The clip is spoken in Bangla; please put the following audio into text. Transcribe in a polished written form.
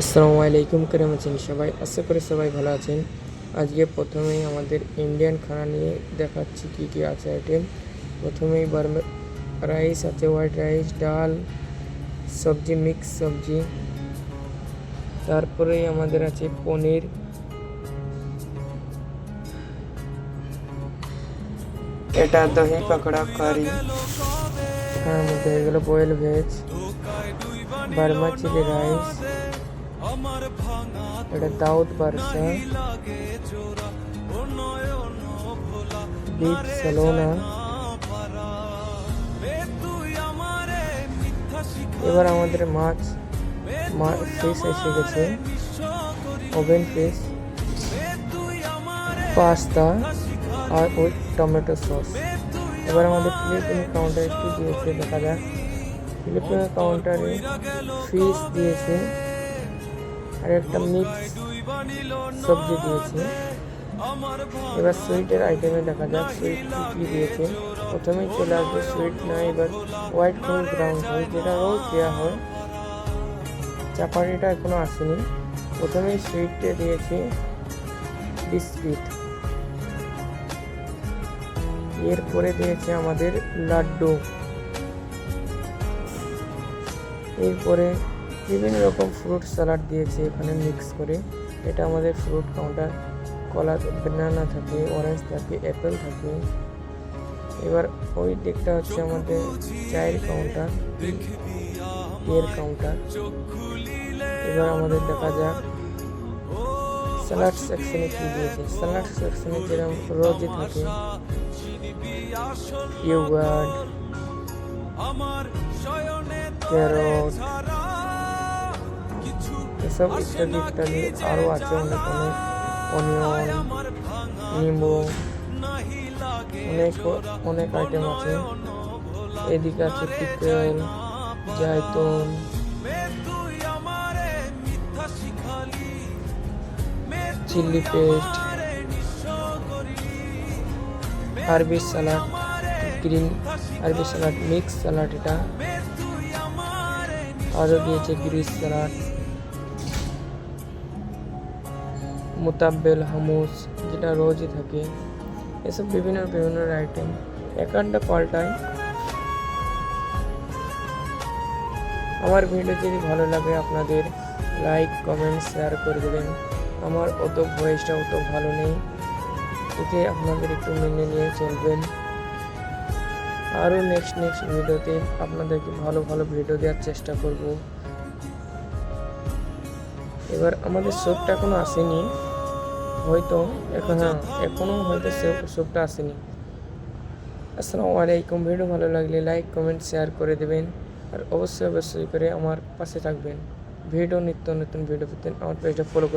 আসসালামু আলাইকুম, কেমন আছেন সবাই? আশা করি সবাই ভালো আছেন। আজকে প্রথমেই আমাদের ইন্ডিয়ান খানা নিয়ে দেখাচ্ছি কী কী আছে আইটেম। প্রথমেই রাইস আছে, হোয়াইট রাইস, ডাল, সবজি, মিক্স সবজি। তারপরেই আমাদের আছে পনির, এটা দহি পাকোড়া কারি। এখানের মধ্যে হয়ে গেল boil veg, Burma chilli rice, এটা দাউদ বারসা, বিফ সালোনা। এবার আমাদের ফিশ এসে গেছে, ওভেন ফিশ, পাস্তা আর ওই টমেটো সস। এবার আমাদের ফিলিপিনো কাউন্টারে কি দিয়েছে দেখা যাক। ফিলিপিনো কাউন্টারে ফিশ দিয়েছে আর একটা মিক্স সবজি দিয়েছে। এবার সুইটের আইটেমে দেখা যাক সুইট কী দিয়েছে। প্রথমেই চলে আসবে সুইট না, এবার হোয়াইট খই, ব্রাউন খই, যেটা রোজ দেওয়া হয়। চাপাটিটা এখনো আসেনি। প্রথমেই সুইটে দিয়েছে বিস্কিট, এরপরে দিয়েছে আমাদের লাড্ডু, এরপরে বিভিন্ন রকম ফ্রুট স্যালাড দিয়েছে এখানে মিক্স করে। এটা আমাদের ফ্রুট কাউন্টার, কলা, ব্যানানা থাকে, অরেঞ্জ থাকে, অ্যাপেল থাকে। এবার ওই দিকটা হচ্ছে আমাদের চায়ের কাউন্টার, টিয়ের কাউন্টার। এবার আমাদের দেখা যাক স্যালাড সেকশনে কী দিয়েছে। স্যালাড সেকশনে যেরকম রোজই থাকে, ইয়োগার্ট, ক্যারট, এসব ইত্যাদি ইত্যাদি আরও আছে অনেক অনেক, অনিয়ন, নিম্বু, অনেক আইটেম আছে। এদিকে আছে পিকল, জায়তুন, চিলি পেস্ট, আরবি সালাড, গ্রিন আরবি সালাড, মিক্স সালাড, এটা আরও দিয়েছে গ্রিস সালাড, মুতাব্বেল, হামুস, যেটা রোজই থাকে। এসব বিভিন্ন বিভিন্ন আইটেম একটা পাল্টায়। আমার ভিডিও যদি ভালো লাগে আপনাদের লাইক, কমেন্ট, শেয়ার করে দেবেন। আমার ভয়েসটা অত ভালো নেই, এতে আপনাদের একটু মেনে নিয়ে চলবেন। আরও নেক্সট ভিডিওতে আপনাদেরকে ভালো ভালো ভিডিও দেওয়ার চেষ্টা করব। এবার আমাদের স্যুপটা এখনও আসেনি, হয়তো এখনও হয়তো স্যুপটা আসেনি। আসসালামু আলাইকুম। ভিডিও ভালো লাগলে লাইক, কমেন্ট, শেয়ার করে দেবেন আর অবশ্যই করে আমার পাশে থাকবেন। নিত্য নতুন ভিডিও পেতে আমার পেজটা ফলো করুন।